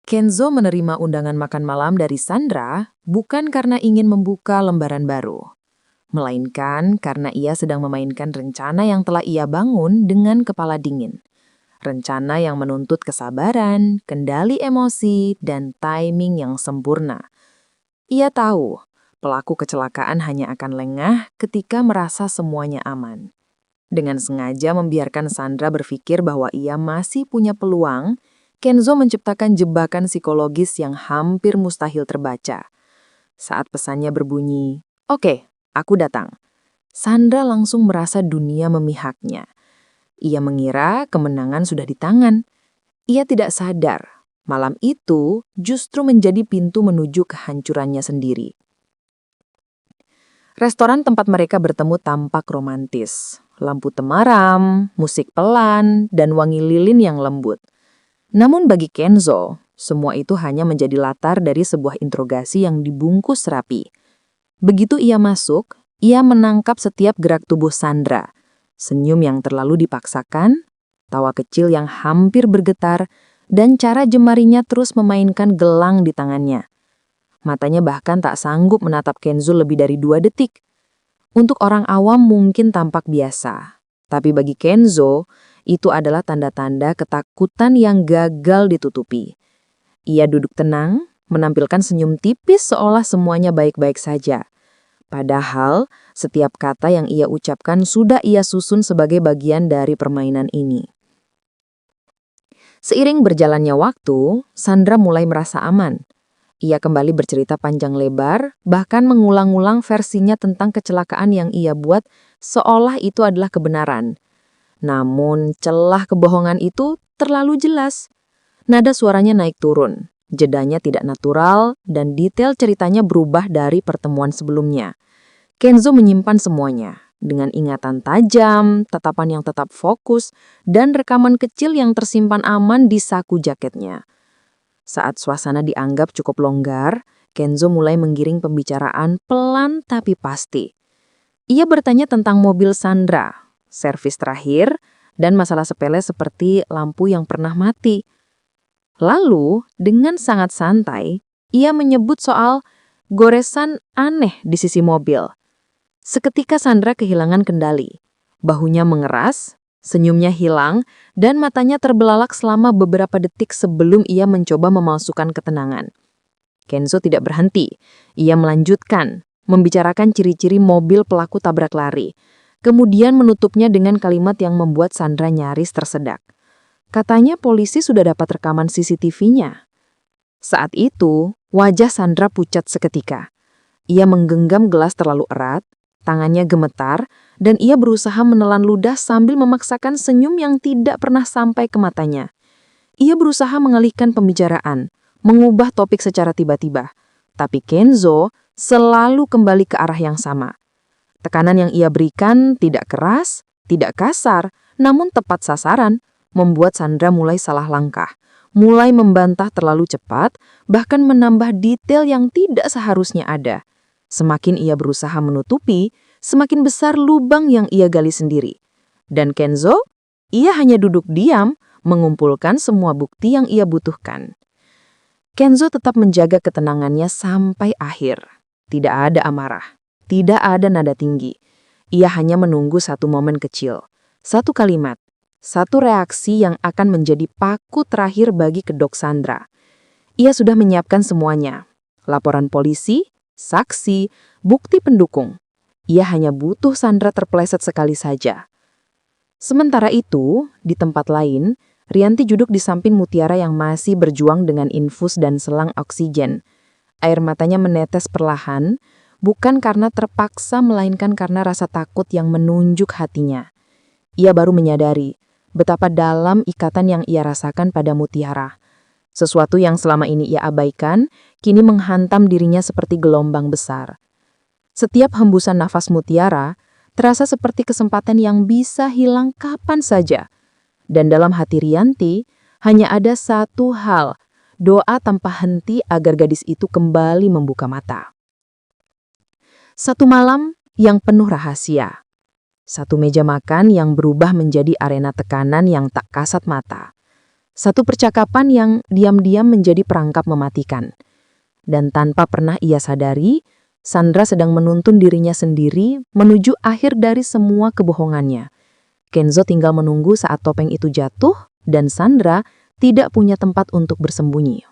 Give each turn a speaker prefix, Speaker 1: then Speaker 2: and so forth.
Speaker 1: Kenzo menerima undangan makan malam dari Sandra bukan karena ingin membuka lembaran baru, melainkan karena ia sedang memainkan rencana yang telah ia bangun dengan kepala dingin. Rencana yang menuntut kesabaran, kendali emosi, dan timing yang sempurna. Ia tahu pelaku kecelakaan hanya akan lengah ketika merasa semuanya aman. Dengan sengaja membiarkan Sandra berpikir bahwa ia masih punya peluang, Kenzo menciptakan jebakan psikologis yang hampir mustahil terbaca. Saat pesannya berbunyi, "Oke, aku datang." Sandra langsung merasa dunia memihaknya. Ia mengira kemenangan sudah di tangan. Ia tidak sadar, malam itu justru menjadi pintu menuju kehancurannya sendiri. Restoran tempat mereka bertemu tampak romantis. Lampu temaram, musik pelan, dan wangi lilin yang lembut. Namun bagi Kenzo, semua itu hanya menjadi latar dari sebuah interogasi yang dibungkus rapi. Begitu ia masuk, ia menangkap setiap gerak tubuh Sandra. Senyum yang terlalu dipaksakan, tawa kecil yang hampir bergetar, dan cara jemarinya terus memainkan gelang di tangannya. Matanya bahkan tak sanggup menatap Kenzo lebih dari 2 detik. Untuk orang awam mungkin tampak biasa, tapi bagi Kenzo, itu adalah tanda-tanda ketakutan yang gagal ditutupi. Ia duduk tenang, menampilkan senyum tipis seolah semuanya baik-baik saja. Padahal, setiap kata yang ia ucapkan sudah ia susun sebagai bagian dari permainan ini. Seiring berjalannya waktu, Sandra mulai merasa aman. Ia kembali bercerita panjang lebar, bahkan mengulang-ulang versinya tentang kecelakaan yang ia buat seolah itu adalah kebenaran. Namun, celah kebohongan itu terlalu jelas. Nada suaranya naik turun, jedanya tidak natural, dan detail ceritanya berubah dari pertemuan sebelumnya. Kenzo menyimpan semuanya, dengan ingatan tajam, tatapan yang tetap fokus, dan rekaman kecil yang tersimpan aman di saku jaketnya. Saat suasana dianggap cukup longgar, Kenzo mulai menggiring pembicaraan pelan tapi pasti. Ia bertanya tentang mobil Sandra, servis terakhir, dan masalah sepele seperti lampu yang pernah mati. Lalu, dengan sangat santai, ia menyebut soal goresan aneh di sisi mobil. Seketika Sandra kehilangan kendali. Bahunya mengeras, senyumnya hilang, dan matanya terbelalak selama beberapa detik sebelum ia mencoba memalsukan ketenangan. Kenzo tidak berhenti. Ia melanjutkan, membicarakan ciri-ciri mobil pelaku tabrak lari. Kemudian menutupnya dengan kalimat yang membuat Sandra nyaris tersedak. Katanya polisi sudah dapat rekaman CCTV-nya. Saat itu, wajah Sandra pucat seketika. Ia menggenggam gelas terlalu erat, tangannya gemetar, dan ia berusaha menelan ludah sambil memaksakan senyum yang tidak pernah sampai ke matanya. Ia berusaha mengalihkan pembicaraan, mengubah topik secara tiba-tiba. Tapi Kenzo selalu kembali ke arah yang sama. Tekanan yang ia berikan tidak keras, tidak kasar, namun tepat sasaran, membuat Sandra mulai salah langkah, mulai membantah terlalu cepat, bahkan menambah detail yang tidak seharusnya ada. Semakin ia berusaha menutupi, semakin besar lubang yang ia gali sendiri. Dan Kenzo, ia hanya duduk diam, mengumpulkan semua bukti yang ia butuhkan. Kenzo tetap menjaga ketenangannya sampai akhir. Tidak ada amarah. Tidak ada nada tinggi. Ia hanya menunggu satu momen kecil, satu kalimat, satu reaksi yang akan menjadi paku terakhir bagi kedok Sandra. Ia sudah menyiapkan semuanya. Laporan polisi, saksi, bukti pendukung. Ia hanya butuh Sandra terpeleset sekali saja. Sementara itu, di tempat lain, Rianti duduk di samping Mutiara yang masih berjuang dengan infus dan selang oksigen. Air matanya menetes perlahan, bukan karena terpaksa, melainkan karena rasa takut yang menunjuk hatinya. Ia baru menyadari betapa dalam ikatan yang ia rasakan pada Mutiara. Sesuatu yang selama ini ia abaikan, kini menghantam dirinya seperti gelombang besar. Setiap hembusan nafas Mutiara terasa seperti kesempatan yang bisa hilang kapan saja. Dan dalam hati Rianti, hanya ada satu hal, doa tanpa henti agar gadis itu kembali membuka mata. Satu malam yang penuh rahasia. Satu meja makan yang berubah menjadi arena tekanan yang tak kasat mata. Satu percakapan yang diam-diam menjadi perangkap mematikan. Dan tanpa pernah ia sadari, Sandra sedang menuntun dirinya sendiri menuju akhir dari semua kebohongannya. Kenzo tinggal menunggu saat topeng itu jatuh, dan Sandra tidak punya tempat untuk bersembunyi.